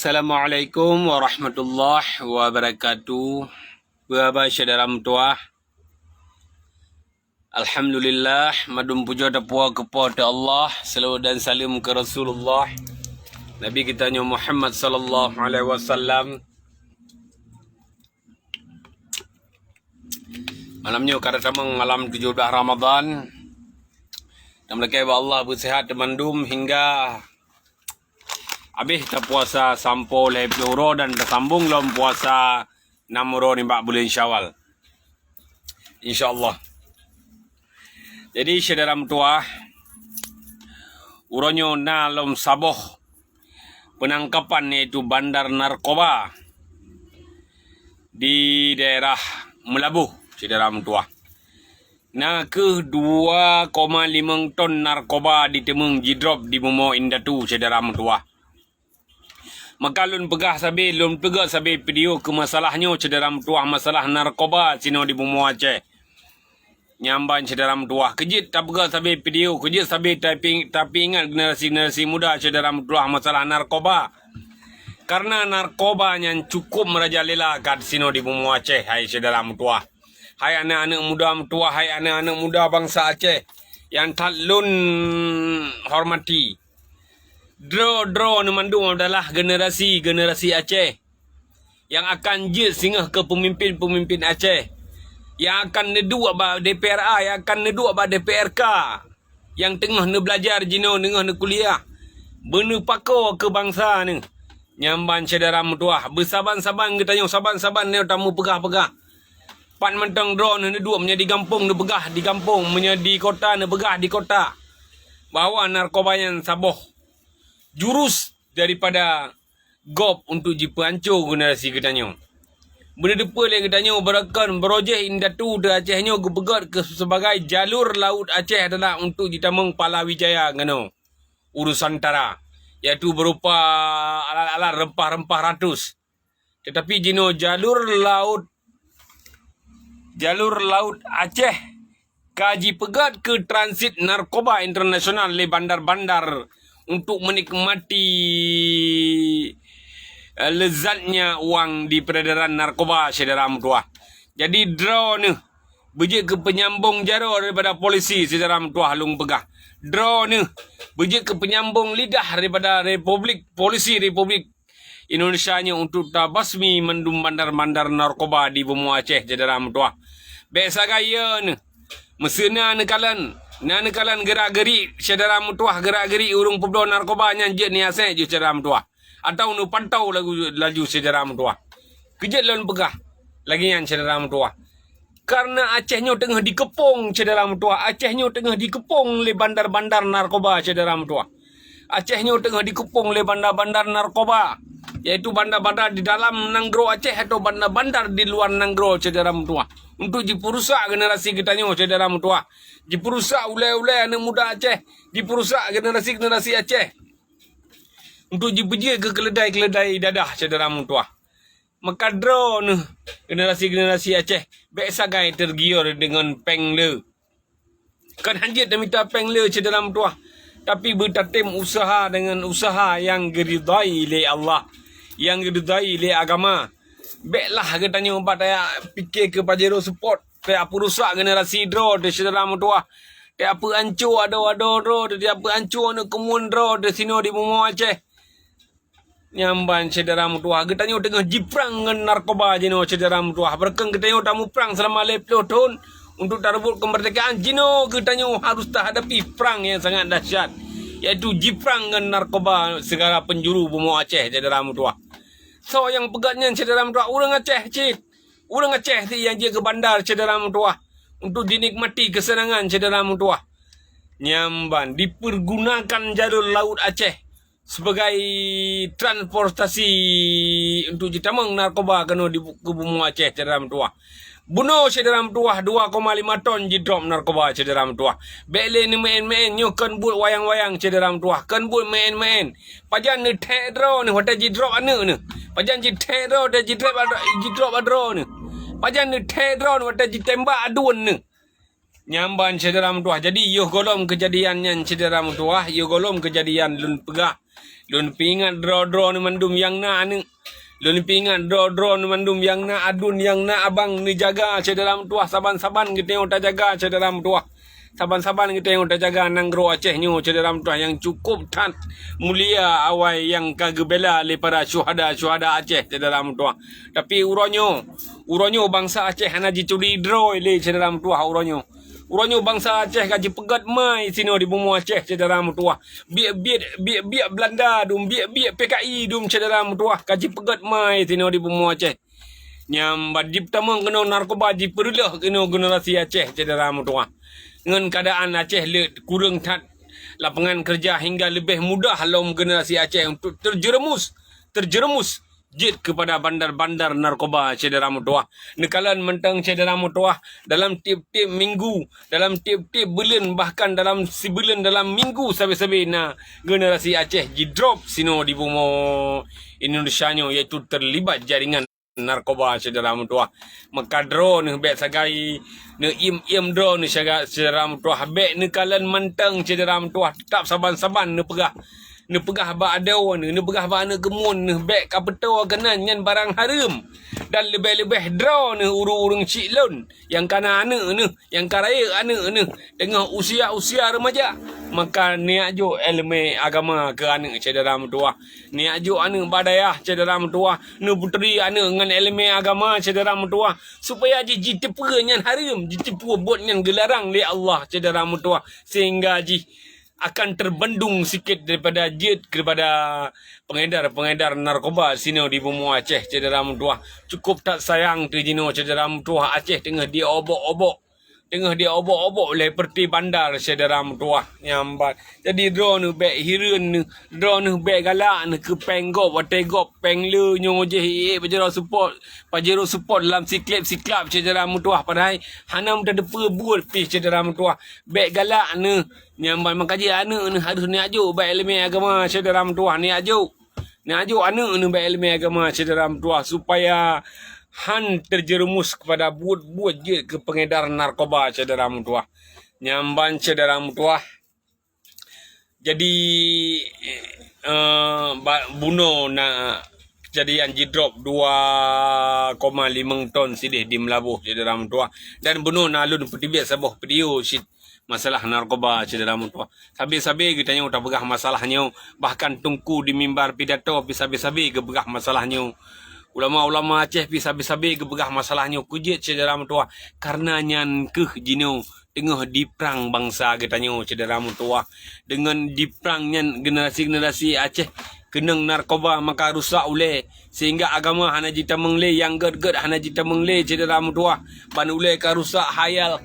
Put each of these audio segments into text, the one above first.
Assalamualaikum warahmatullahi wabarakatuh. Berapa saudara mutuah? Alhamdulillah, madum puja dapua kepada Allah, salawat dan salam ke Rasulullah Nabi kita Muhammad sallallahu alaihi wasallam. Malamnya kada tamang malam 17 Ramadan. Dan mereka Allah bersihat temandum hingga habis kita puasa sampo le peluro dan tersambung dalam puasa 6 ni 4 bulan Syawal. InsyaAllah. Jadi saudara mutuah, uronyo na lom saboh penangkapan yaitu bandar narkoba di daerah Melabuh, saudara mutuah. Nah ke 2,5 ton narkoba ditemung jidrop di Momo Indatu, saudara mutuah. Maka lun pegah sabi, lun pegah sabi video ke masalahnya saudara mutuah, masalah narkoba sino di Momo Aceh. Nyamban saudara mutuah. Kejit tak pegah sabi video, kejit sabi tapi ingat generasi muda saudara mutuah masalah narkoba. Karena narkoba yang cukup merajalela kat sino di Momo Aceh, hai saudara mutuah. Hai anak-anak muda mutuah, hai anak-anak muda bangsa Aceh yang tak lun hormati. Draw ni mandung adalah generasi Aceh yang akan je singgah ke pemimpin Aceh, yang akan nedu aba DPRA, yang akan nedu aba DPRK, yang tengah ne belajar jino tengah ne kuliah benu pako ke bangsa ni. Nyamban saudara mutuah, bersaban-saban kita tanya saban-saban ni tamu pegah-pegah. Pan mentang draw ne nedu menjadi kampung ne pegah di kampung, menjadi kota ne pegah di kota. Bahawa narkoba yang saboh jurus daripada GOP untuk dipancur generasi ketanya. Benda depa le ketanya berakan projek Indatu de Acehnya gebegat ke sebagai jalur laut Aceh adalah untuk ditamang Palawijaya ngano urusan tara, iaitu berupa alat-alat rempah-rempah ratus. Tetapi jino jalur laut Aceh kaji pegat ke transit narkoba internasional le bandar-bandar untuk menikmati lezatnya uang di peredaran narkoba, saudara mutuah. Jadi draw ni bejik ke penyambung jaro daripada polisi, saudara mutuah lung pegah. Draw ni bejik ke penyambung lidah daripada polisi Republik Indonesia nya untuk tabasmi mendum bandar-bandar narkoba di Momo Aceh, saudara mutuah. Biasa gaya ni mesena nekalan gerak-gerik saudara mutuah, gerak-gerik urung pebdo narkoba yang je ni asal je saudara mutuah. Atau nu pantau laju saudara mutuah. Kejut lawan pegah lagi yang saudara mutuah. Karena Acehnya tengah dikepung saudara mutuah. Acehnya tengah dikepung oleh bandar-bandar narkoba, saudara mutuah. Acehnya tengah dikepung oleh bandar-bandar narkoba, iaitu bandar-bandar di dalam Nanggro Aceh atau bandar-bandar di luar Nanggro, saudara mutuah. Untuk diperusak generasi kitanya, saudara mutuah. Diperusak ulai-ulai anak muda Aceh, diperusak generasi Aceh. Untuk dibeja ke keledai-keledai dadah, saudara mutuah. Maka draw ni generasi Aceh biasa gai tergiur dengan pengle. Kan hanjit dah minta pengle, saudara mutuah. Tapi bertatim usaha dengan usaha yang geridai oleh Allah, yang geridai oleh agama. Baiklah katanya ubat saya fikir ke Pajero support. Dia apa rusak generasi draw de saudara mutuah. Dia apa hancur ada draw, dia apa hancur nak kemun draw de sino di Momo Aceh. Nyamban saudara mutuah, katanya tengah jiprang dengan narkoba jino saudara mutuah. Berkeng katanya tamu perang selama 50 tahun untuk tarebut kemerdekaan. Jino katanya harus hadapi perang yang sangat dahsyat, iaitu jiprang dengan narkoba segala penjuru Momo Aceh, saudara mutuah. So yang pegatnya saudara mutuah, orang Aceh cik. Orang Aceh tu yang dia ke bandar, saudara mutuah, untuk dinikmati kesenangan, saudara mutuah. Nyamban dipergunakan jalur laut Aceh sebagai transportasi untuk ditamang narkoba kena di ke Momo Aceh, saudara mutuah. Bunuh saudara mutuah 2,5 ton jidrop narkoba, saudara mutuah. Bele ni main-main nyo kan buat wayang-wayang, saudara mutuah. Kan buat main-main. Pajan ni tedro ni hotel jidrop anu ni. Pajan ji tedro dan jidrop adro ni. Pajan ni tedro ni hotel jitembak aduan ni. Nyamban saudara mutuah. Jadi yo golom kejadian yang saudara mutuah, yo golom kejadian lun pegah Lun pingat draw ni mandum yang na ni. Lun pingat draw ni mandum yang na adun yang na abang ni jaga cederam tuah saban-saban kita yang tak jaga cederam tuah. Saban-saban kita yang tak jaga nanggro Aceh nyo cederam tuah yang cukup tat mulia awai yang kagebela daripada syuhada Aceh cederam tuah. Tapi uronyo bangsa Aceh hanaji curi draw le cederam tuah uronyo. Uronyo bangsa Aceh gaji pegat mai sino di bumi Aceh cederam tuah. Biak Belanda dum biak PKI dum cederam tuah gaji pegat mai sino di bumi Aceh. Nyam badip tamang kena narkoba di perlah kena generasi Aceh cederam tuah. Dengan keadaan Aceh kurang tat lapangan kerja hingga lebih mudah lom generasi Aceh untuk terjerumus jid kepada bandar-bandar narkoba cederam tuah. Nekalan mentang cederam tuah dalam tiap-tiap minggu, dalam tiap-tiap bulan, bahkan dalam sebulan dalam minggu sabi-sabi na generasi Aceh di drop sino di bumi Indonesia nyo iaitu terlibat jaringan narkoba cederam tuah. Maka drone bet sagai ne im drone ni cederam tuah bet nekalan mentang cederam tuah tetap saban-saban ne pegah ba adau ne pegah ba ne gemun ne bet kapeto kenan ngan barang haram dan lebih-lebih draw ne urung-urung cik lon yang kana anak ne yang karaya anak ne dengan usia remaja. Maka niat jo elemen agama ke anak cederam tuah. Niat jo anak badayah cederam tuah. Ne puteri anak dengan elemen agama cederam tuah. Supaya ji tipu nyan haram, ji tipu buat nyan gelarang li Allah cederam tuah. Sehingga ji akan terbendung sikit daripada jid kepada pengedar narkoba sino di bumi Aceh cederam tuah. Cukup tak sayang tu jino cederam tuah Aceh tengah dia obok-obok oleh perti bandar cederam tuah nyambat. Jadi drone nu bek hirun nu drone nu bek galak nu ke penggop wategop penglu nyo je pajero support dalam siklap cederam tuah padahal hanam tak depa buat pi cederam tuah bek galak nu nyambat makaji anak nu harus ni aju bek elemen agama cederam tuah ni aju anak nu bek elemen agama cederam tuah supaya han terjerumus kepada buat je ke pengedar narkoba cederam tuah. Nyamban cederam tuah. Jadi bunuh na kejadian jidrop 2,5 ton sidih di Melabuh cederam tuah. Dan bunuh na alun petibik sabuh video shit masalah narkoba cederam tuah. Sabi-sabi kita nyo tak begah masalahnya, bahkan tungku di mimbar pidato sabi-sabi ke begah masalahnya. Ulama-ulama Aceh sabi-sabi ke begah masalahnya kujit cederam tuah karena nyan keh jino tengah diperang bangsa kita nyo cederam tuah. Dengan diperang nyan generasi Aceh kenang narkoba maka rusak ule sehingga agama hana jita mengle yang ged hana jita mengle cederam tuah ban ule ka rusak khayal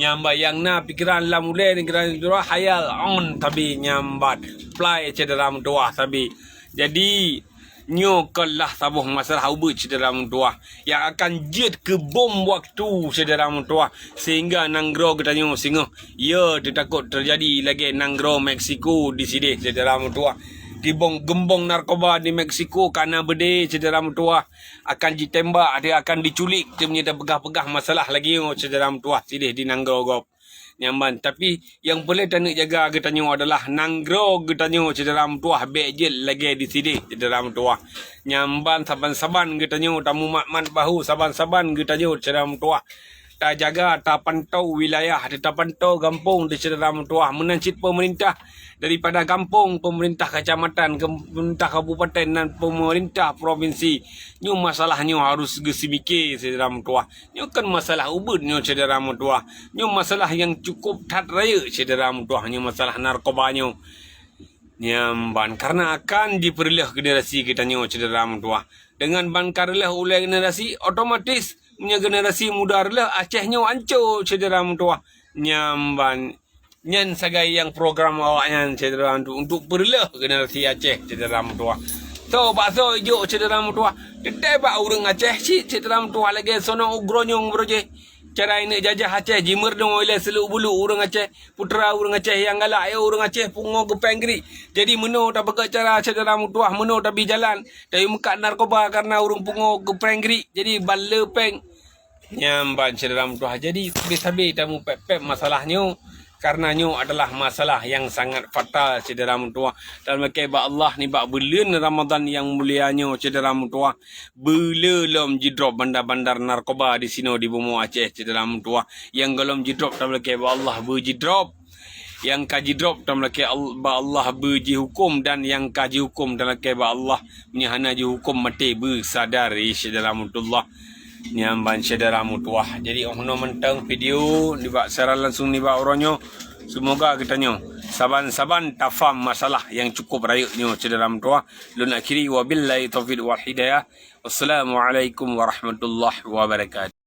nyamba yang na pikiran lam ule pikiran tuah khayal on tabi nyambat fly cederam tuah tabi. Jadi nyo kelah sabuh masalah ubut cederam tuah yang akan jid ke bom waktu cederam tuah sehingga nanggro kita nyo singoh ya takut terjadi lagi nanggro Mexico di sini cederam tuah. Gembong narkoba di Mexico karena bede cederam tuah akan ditembak, dia akan diculik, dia punya pegah-pegah masalah lagi cederam tuah sini di nanggro gop nyaman. Tapi yang boleh tak nak jaga kita nyo adalah nanggro kita nyo cederam tuah bejel lagi di sini cederam tuah nyamban saban-saban kita nyo tamu makman bahu saban-saban kita nyo cederam tuah tak jaga tak pantau wilayah tak pantau kampung di cederam tuah menancit pemerintah daripada kampung, pemerintah kecamatan, pemerintah kabupaten dan pemerintah provinsi. Nyo masalahnya harus gesimike cederam tuah. Nyo kan masalah ubud nyo cederam tuah. Nyo masalah yang cukup tat raya cederam tuah. Nyo masalah narkoba nyo. Nyamban karena akan diperleh generasi kita nyo cederam tuah. Dengan bankar leh oleh generasi otomatis punya generasi muda leh Aceh nyo ancur cederam tuah. Nyamban nyan sagai yang program awaknya cederam tu untuk perlah generasi Aceh cederam tuah. So bakso hijau cederam tuah. Dedai ba urang Aceh cederam tuah lagi sono ugronyong broje. Cara ini jajah Aceh jimer dong oleh seluk bulu urang Aceh, putera urang Aceh yang galak ya urang Aceh pungo ke penggri. Jadi meno tak pakai cara cederam tuah, meno tak bi jalan. Dari muka narkoba karena urang pungo ke penggri. Jadi bala peng nyamban cederam tuah. Jadi sabi-sabi tamu pep masalahnya karenanya adalah masalah yang sangat fatal cedera mutua. Dalam keba Allah ni bak bulan Ramadan yang mulianya cedera mutua. Belum jidrop bandar-bandar narkoba di sini di Bumi Aceh cedera mutua. Yang belum jidrop dalam keba Allah berjidrop. Yang kaji drop dalam laki Allah berji hukum dan yang kaji hukum dalam keba Allah menyahana ji hukum mati bersadar dalam Allah nyamban saudara mutuah. Jadi ono mentang video ni bak secara langsung ni bak orangnya. Semoga kitanya saban-saban tafam masalah yang cukup rayuknya saudara mutuah. Lun akhiri wabillahi taufiq wal hidayah. Wassalamualaikum warahmatullahi wabarakatuh.